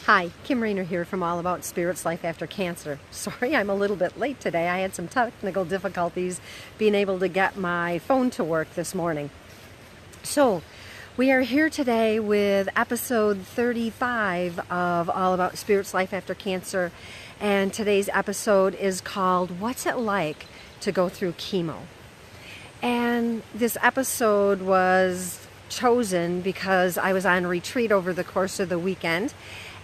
Hi, Kim Rainer here from All About Spirits Life After Cancer. Sorry I'm a little bit late today. I had some technical difficulties being able to get my phone to work this morning. So, we are here today with episode 35 of All About Spirits Life After Cancer, and today's episode is called What's It Like to Go Through Chemo? And this episode was chosen because I was on retreat over the course of the weekend.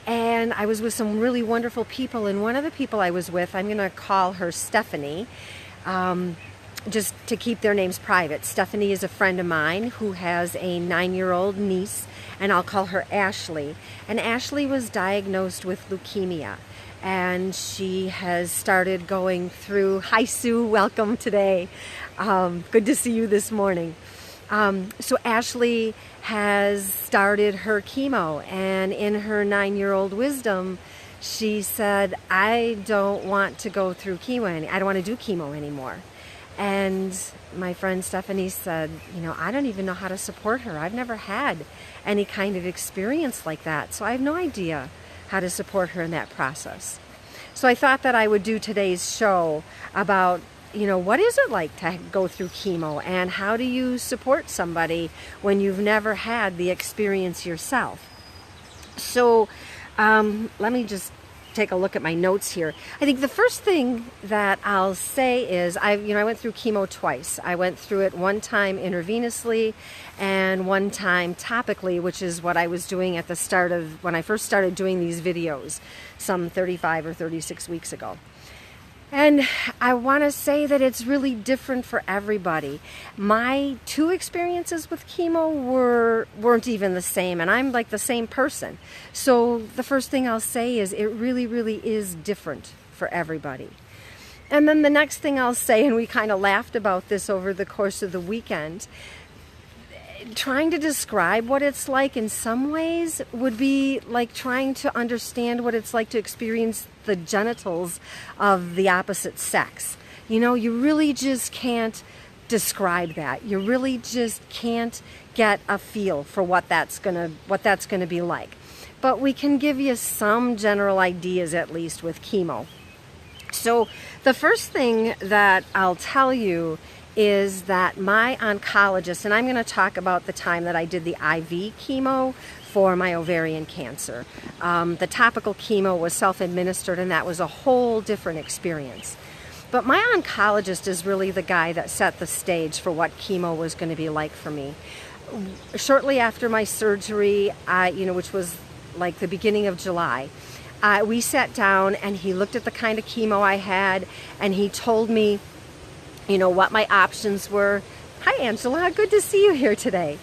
And I was with some really wonderful people, and one of the people I was with, I'm going to call her Stephanie, just to keep their names private. Stephanie is a friend of mine who has a 9-year-old niece, and I'll call her Ashley. And Ashley was diagnosed with leukemia, and she has started going through... Hi, Sue. Welcome today. Good to see you this morning. So Ashley has started her chemo, and in her 9-year-old wisdom, she said, I don't want to go through chemo. I don't want to do chemo anymore. And my friend Stephanie said, I don't even know how to support her. I've never had any kind of experience like that, so I have no idea how to support her in that process. So I thought that I would do today's show about what is it like to go through chemo, and how do you support somebody when you've never had the experience yourself? So let me just take a look at my notes here. I think the first thing that I'll say is I went through chemo twice. I went through it one time intravenously and one time topically, which is what I was doing at the start of when I first started doing these videos some 35 or 36 weeks ago. And I want to say that it's really different for everybody. My two experiences with chemo weren't even the same, and I'm like the same person. So the first thing I'll say is it really, really is different for everybody. And then the next thing I'll say, and we kind of laughed about this over the course of the weekend, trying to describe what it's like in some ways would be like trying to understand what it's like to experience the genitals of the opposite sex. You really just can't describe that. You really just can't get a feel for what that's gonna be like. But we can give you some general ideas, at least with chemo. So the first thing that I'll tell you is that my oncologist, and I'm going to talk about the time that I did the IV chemo for my ovarian cancer. The topical chemo was self-administered, and that was a whole different experience. But my oncologist is really the guy that set the stage for what chemo was going to be like for me. Shortly after my surgery, which was like the beginning of July, we sat down and he looked at the kind of chemo I had, and he told me what my options were. Hi, Angela. Good to see you here today.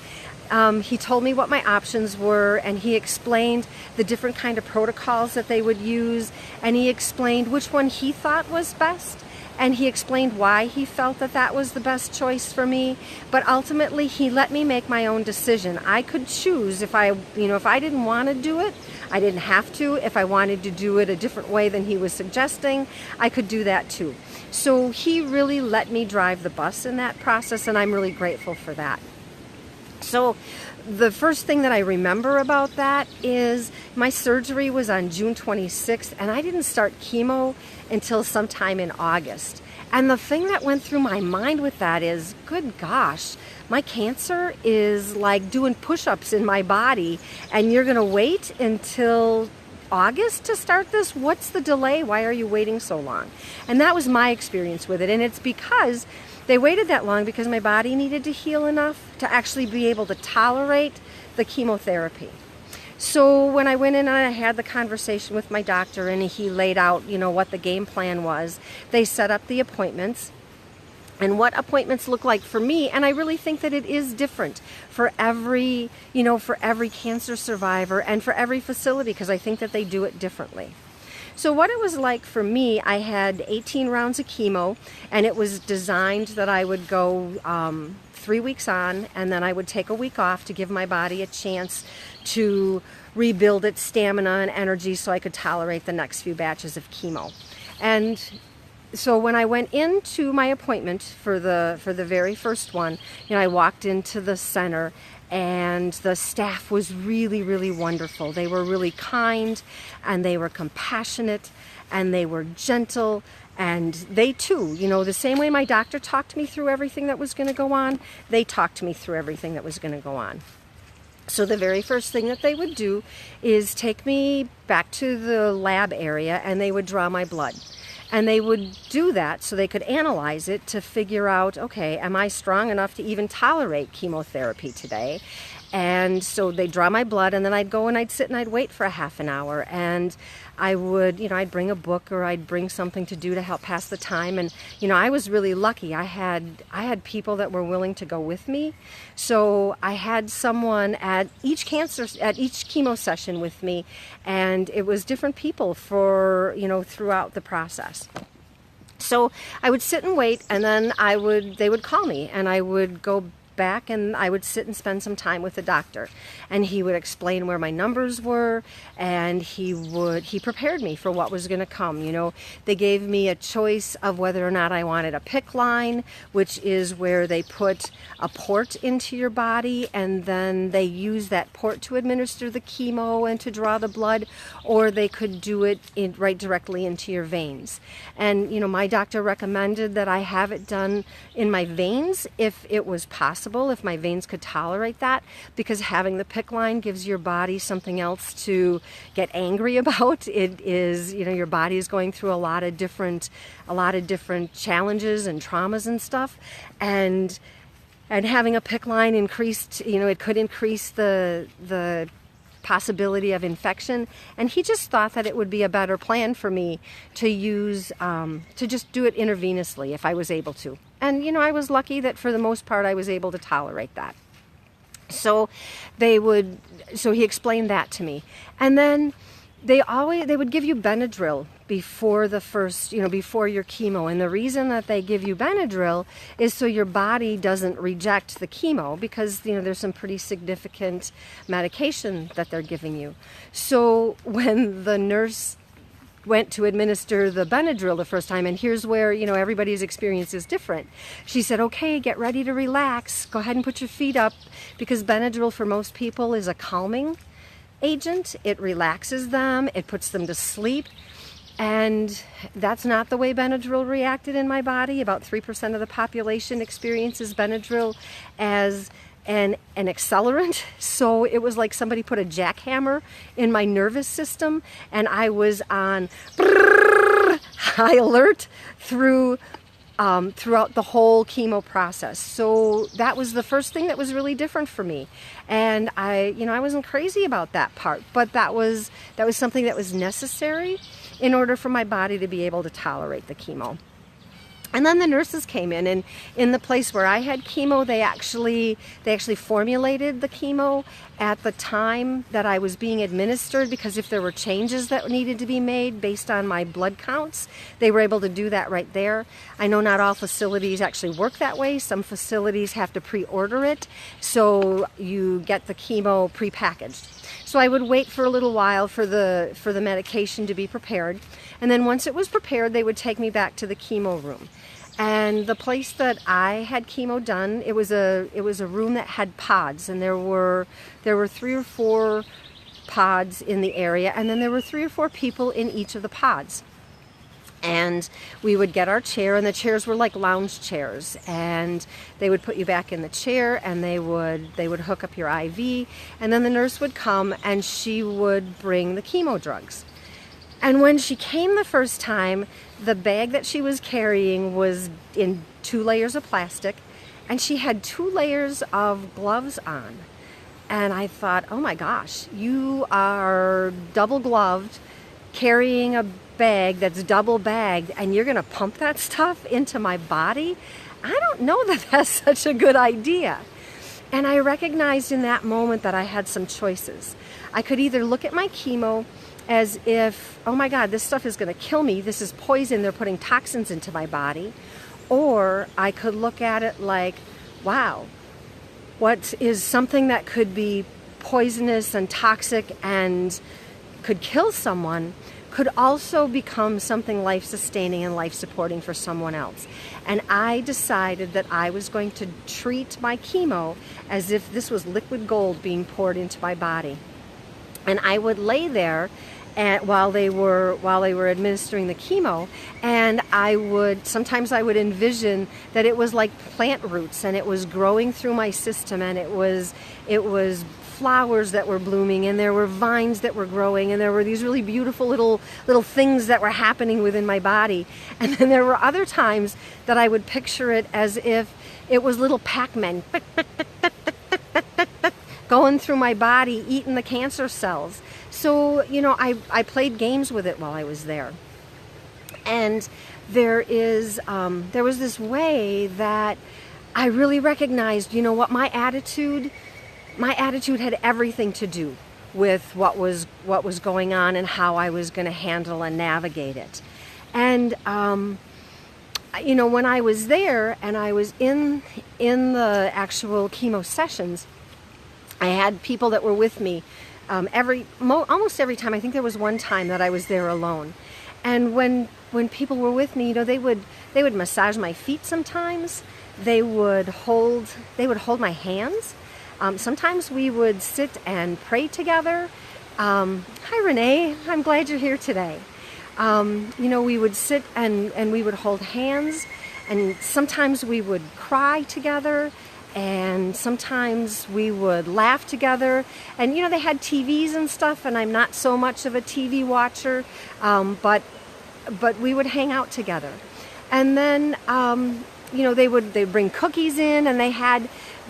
He told me what my options were, and he explained the different kind of protocols that they would use, and he explained which one he thought was best, and he explained why he felt that that was the best choice for me. But ultimately, he let me make my own decision. I could choose if I didn't want to do it. I didn't have to. If I wanted to do it a different way than he was suggesting, I could do that too. So he really let me drive the bus in that process, and I'm really grateful for that. So the first thing that I remember about that is my surgery was on June 26th, and I didn't start chemo until sometime in August. And the thing that went through my mind with that is, good gosh, my cancer is like doing push-ups in my body, and you're going to wait until August to start this? What's the delay? Why are you waiting so long? And that was my experience with it. And it's because they waited that long because my body needed to heal enough to actually be able to tolerate the chemotherapy. So when I went in and I had the conversation with my doctor, and he laid out, what the game plan was, they set up the appointments and what appointments look like for me. And I really think that it is different for every cancer survivor and for every facility, because I think that they do it differently. So what it was like for me, I had 18 rounds of chemo, and it was designed that I would go 3 weeks on, and then I would take a week off to give my body a chance to rebuild its stamina and energy so I could tolerate the next few batches of chemo. And So when I went into my appointment for the very first one, I walked into the center, and the staff was really, really wonderful. They were really kind, and they were compassionate, and they were gentle, and they too, the same way my doctor talked me through everything that was going to go on, they talked me through everything that was going to go on. So the very first thing that they would do is take me back to the lab area, and they would draw my blood. And they would do that so they could analyze it to figure out, okay, am I strong enough to even tolerate chemotherapy today? And so they'd draw my blood, and then I'd go and I'd sit and I'd wait for a half an hour. And I would, I'd bring a book, or I'd bring something to do to help pass the time. And, I was really lucky. I had people that were willing to go with me. So I had someone at each chemo session with me, and it was different people for, throughout the process. So I would sit and wait, and then they would call me, and I would go back, and I would sit and spend some time with the doctor, and he would explain where my numbers were, and he prepared me for what was going to come. They gave me a choice of whether or not I wanted a PICC line, which is where they put a port into your body, and then they use that port to administer the chemo and to draw the blood, or they could do it right directly into your veins. And my doctor recommended that I have it done in my veins if it was possible, if my veins could tolerate that, because having the PICC line gives your body something else to get angry about. It is, your body is going through a lot of different challenges and traumas and stuff, and having a PICC line increased, it could increase the possibility of infection, and he just thought that it would be a better plan for me to use, to just do it intravenously if I was able to. And, I was lucky that for the most part I was able to tolerate that. So he explained that to me. And then they would give you Benadryl before before your chemo. And the reason that they give you Benadryl is so your body doesn't reject the chemo, because, there's some pretty significant medication that they're giving you. So when the nurse went to administer the Benadryl the first time, and here's where, everybody's experience is different. She said, okay, get ready to relax. Go ahead and put your feet up, because Benadryl for most people is a calming agent. It relaxes them. It puts them to sleep. And that's not the way Benadryl reacted in my body. About 3% of the population experiences Benadryl as an accelerant. So it was like somebody put a jackhammer in my nervous system, and I was on high alert throughout the whole chemo process. So that was the first thing that was really different for me. And I wasn't crazy about that part, but that was something that was necessary in order for my body to be able to tolerate the chemo. And then the nurses came in, and in the place where I had chemo, they actually formulated the chemo at the time that I was being administered, because if there were changes that needed to be made based on my blood counts, they were able to do that right there. I know not all facilities actually work that way. Some facilities have to pre-order it, so you get the chemo pre-packaged. So I would wait for a little while for the medication to be prepared, and then once it was prepared, they would take me back to the chemo room. And the place that I had chemo done, it was a room that had pods, and there were 3 or 4 pods in the area, and then there were 3 or 4 people in each of the pods. And we would get our chair, and the chairs were like lounge chairs, and they would put you back in the chair, and they would hook up your IV, and then the nurse would come and she would bring the chemo drugs. And when she came the first time, the bag that she was carrying was in 2 layers of plastic, and she had 2 layers of gloves on. And I thought, oh my gosh, you are double gloved, carrying a bag that's double bagged, and you're going to pump that stuff into my body? I don't know that that's such a good idea. And I recognized in that moment that I had some choices. I could either look at my chemo as if, oh my God, this stuff is going to kill me. This is poison. They're putting toxins into my body. Or I could look at it like, wow, what is something that could be poisonous and toxic and could kill someone could also become something life-sustaining and life-supporting for someone else. And I decided that I was going to treat my chemo as if this was liquid gold being poured into my body. And I would lay there while they were administering the chemo, and sometimes I would envision that it was like plant roots, and it was growing through my system, and it was flowers that were blooming, and there were vines that were growing, and there were these really beautiful little things that were happening within my body. And then there were other times that I would picture it as if it was little Pac-Men going through my body, eating the cancer cells. So, I played games with it while I was there. And there was this way that I really recognized, what my attitude had everything to do with what was going on and how I was going to handle and navigate it. And, when I was there and I was in the actual chemo sessions, I had people that were with me almost every time. I think there was one time that I was there alone. And when people were with me, they would massage my feet sometimes. They would hold my hands. Sometimes we would sit and pray together. Hi, Renee. I'm glad you're here today. We would sit and we would hold hands, and sometimes we would cry together, and sometimes we would laugh together. And they had TVs and stuff, and I'm not so much of a TV watcher, but we would hang out together. And then they'd bring cookies in, and they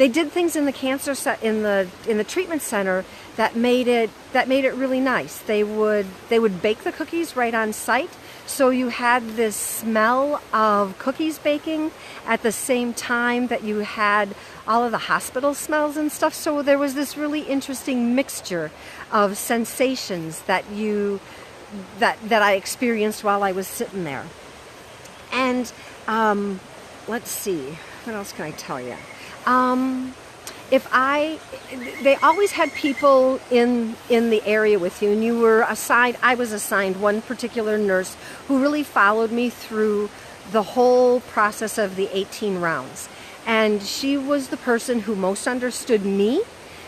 did things in the cancer in the treatment center that made it really nice. They would bake the cookies right on site, so you had this smell of cookies baking at the same time that you had all of the hospital smells and stuff. So there was this really interesting mixture of sensations that I experienced while I was sitting there. And let's see, what else can I tell you? They always had people in the area with you, and I was assigned one particular nurse who really followed me through the whole process of the 18 rounds. And she was the person who most understood me,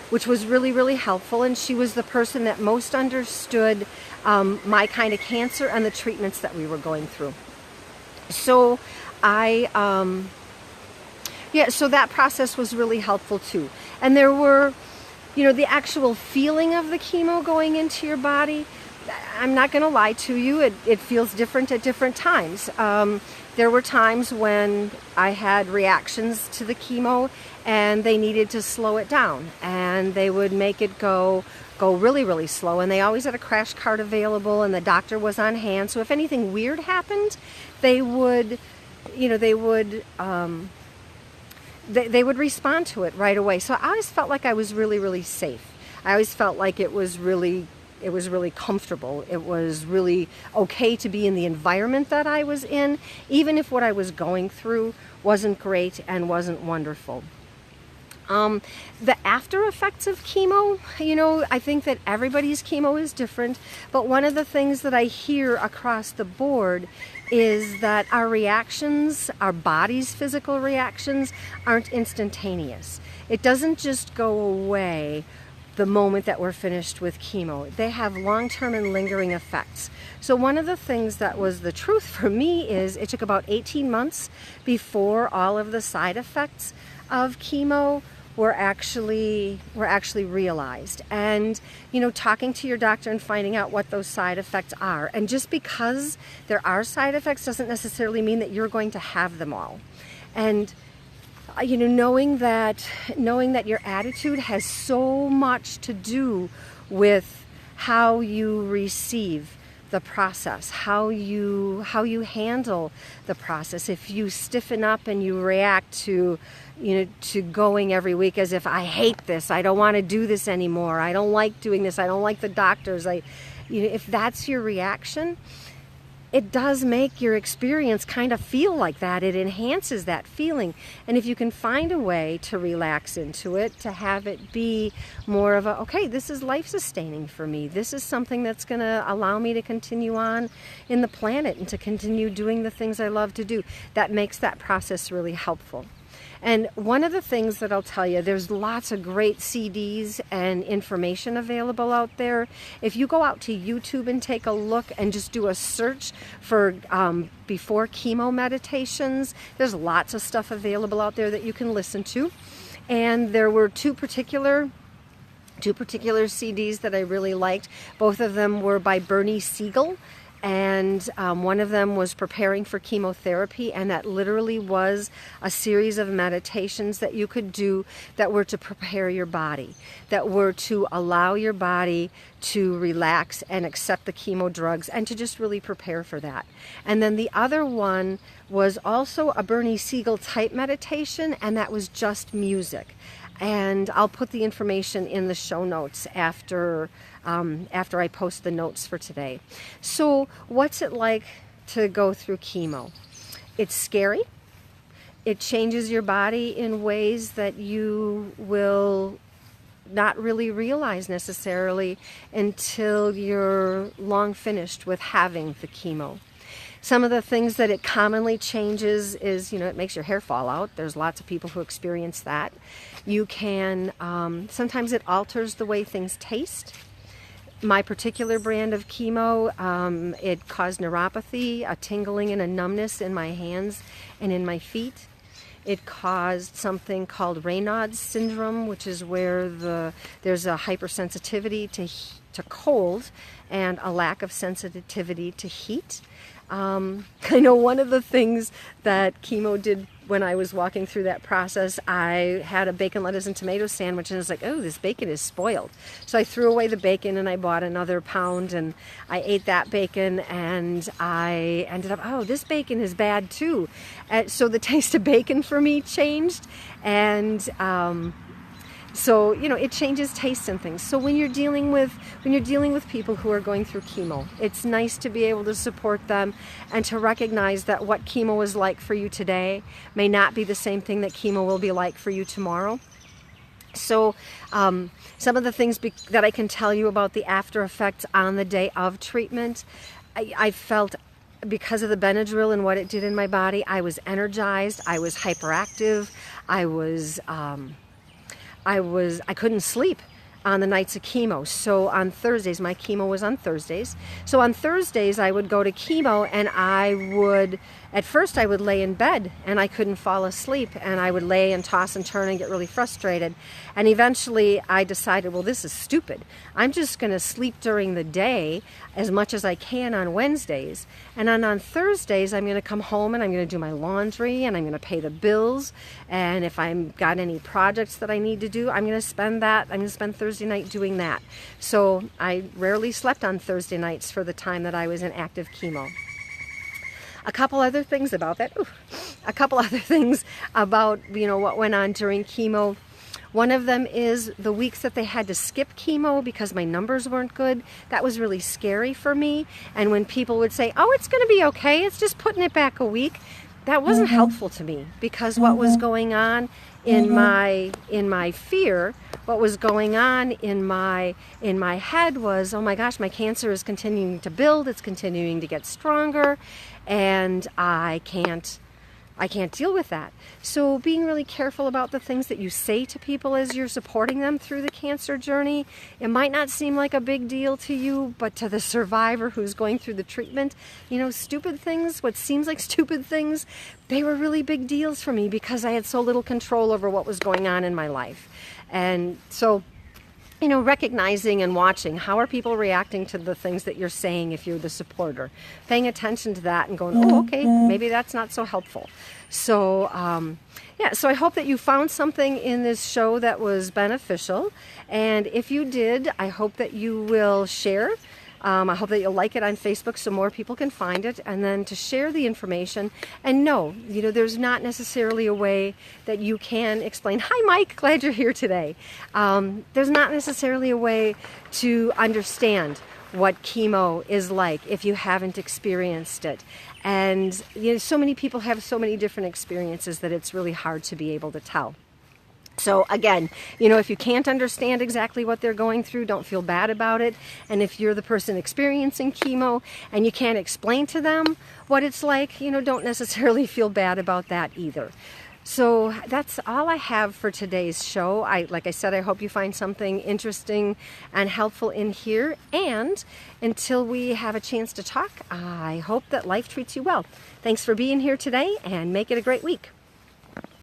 which was really, really helpful. And she was the person that most understood my kind of cancer and the treatments that we were going through. So so that process was really helpful too. And there were, the actual feeling of the chemo going into your body. I'm not going to lie to you, it feels different at different times. There were times when I had reactions to the chemo and they needed to slow it down, and they would make it go really, really slow. And they always had a crash cart available, and the doctor was on hand. So if anything weird happened, they would respond to it right away. So I always felt like I was really, really safe. I always felt like it was really comfortable. It was really okay to be in the environment that I was in, even if what I was going through wasn't great and wasn't wonderful. The after effects of chemo, I think that everybody's chemo is different, but one of the things that I hear across the board is that our reactions, our body's physical reactions, aren't instantaneous. It doesn't just go away the moment that we're finished with chemo. They have long-term and lingering effects. So one of the things that was the truth for me is it took about 18 months before all of the side effects of chemo were actually realized. And talking to your doctor and finding out what those side effects are. And just because there are side effects doesn't necessarily mean that you're going to have them all. And knowing that your attitude has so much to do with how you receive the process, how you handle the process. If you stiffen up and you react to going every week as if I hate this, I don't want to do this anymore, I don't like doing this, I don't like the doctors, if that's your reaction, it does make your experience kind of feel like that. It enhances that feeling. And if you can find a way to relax into it, to have it be more of a, okay, this is life-sustaining for me. This is something that's going to allow me to continue on in the planet and to continue doing the things I love to do. That makes that process really helpful. And one of the things that I'll tell you, there's lots of great CDs and information available out there. If you go out to YouTube and take a look and just do a search for before chemo meditations, there's lots of stuff available out there that you can listen to. And there were two particular CDs that I really liked. Both of them were by Bernie Siegel. And one of them was preparing for chemotherapy, and that literally was a series of meditations that you could do that were to prepare your body, that were to allow your body to relax and accept the chemo drugs and to just really prepare for that. And then the other one was also a Bernie Siegel type meditation, and that was just music. And I'll put the information in the show notes after I post the notes for today. So what's it like to go through chemo? It's scary. It changes your body in ways that you will not really realize necessarily until you're long finished with having the chemo. Some of the things that it commonly changes is, it makes your hair fall out. There's lots of people who experience that. You can, sometimes it alters the way things taste. My particular brand of chemo, it caused neuropathy, a tingling and a numbness in my hands and in my feet. It caused something called Raynaud's syndrome, which is where there's a hypersensitivity to cold and a lack of sensitivity to heat. I know one of the things that chemo did when I was walking through that process, I had a bacon, lettuce, and tomato sandwich, and I was like, oh, this bacon is spoiled. So I threw away the bacon, and I bought another pound, and I ate that bacon, and I ended up, oh, this bacon is bad too. So the taste of bacon for me changed, and so, it changes tastes and things. So when you're dealing with people who are going through chemo, it's nice to be able to support them and to recognize that what chemo is like for you today may not be the same thing that chemo will be like for you tomorrow. So some of the things that I can tell you about the after effects on the day of treatment, I felt, because of the Benadryl and what it did in my body, I was energized, I was hyperactive, I couldn't sleep on the nights of chemo. So on Thursdays, my chemo was on Thursdays. So on Thursdays, I would go to chemo, and at first I would lay in bed and I couldn't fall asleep, and I would lay and toss and turn and get really frustrated. And eventually I decided, well, this is stupid. I'm just going to sleep during the day as much as I can on Wednesdays. And then on Thursdays, I'm going to come home and I'm going to do my laundry and I'm going to pay the bills. And if I've got any projects that I need to do, I'm going to spend Thursday night doing that. So I rarely slept on Thursday nights for the time that I was in active chemo. A couple other things about that. What went on during chemo. One of them is the weeks that they had to skip chemo because my numbers weren't good. That was really scary for me. And when people would say, oh, it's going to be okay, it's just putting it back a week, that wasn't helpful to me, because what was going on in my fear, what was going on in my head was, oh my gosh, my cancer is continuing to build, it's continuing to get stronger, and I can't deal with that. So being really careful about the things that you say to people as you're supporting them through the cancer journey. It might not seem like a big deal to you, but to the survivor who's going through the treatment, stupid things, what seems like stupid things, they were really big deals for me because I had so little control over what was going on in my life. And so, recognizing and watching, how are people reacting to the things that you're saying if you're the supporter? Paying attention to that and going, oh, okay, maybe that's not so helpful. So, so I hope that you found something in this show that was beneficial. And if you did, I hope that you will share. I hope that you'll like it on Facebook so more people can find it, and then to share the information. And no, there's not necessarily a way that you can explain, hi Mike, glad you're here today. There's not necessarily a way to understand what chemo is like if you haven't experienced it. And you know, so many people have so many different experiences that it's really hard to be able to tell. So again, you know, if you can't understand exactly what they're going through, don't feel bad about it. And if you're the person experiencing chemo and you can't explain to them what it's like, you know, don't necessarily feel bad about that either. So that's all I have for today's show. Like I said, I hope you find something interesting and helpful in here. And until we have a chance to talk, I hope that life treats you well. Thanks for being here today, and make it a great week.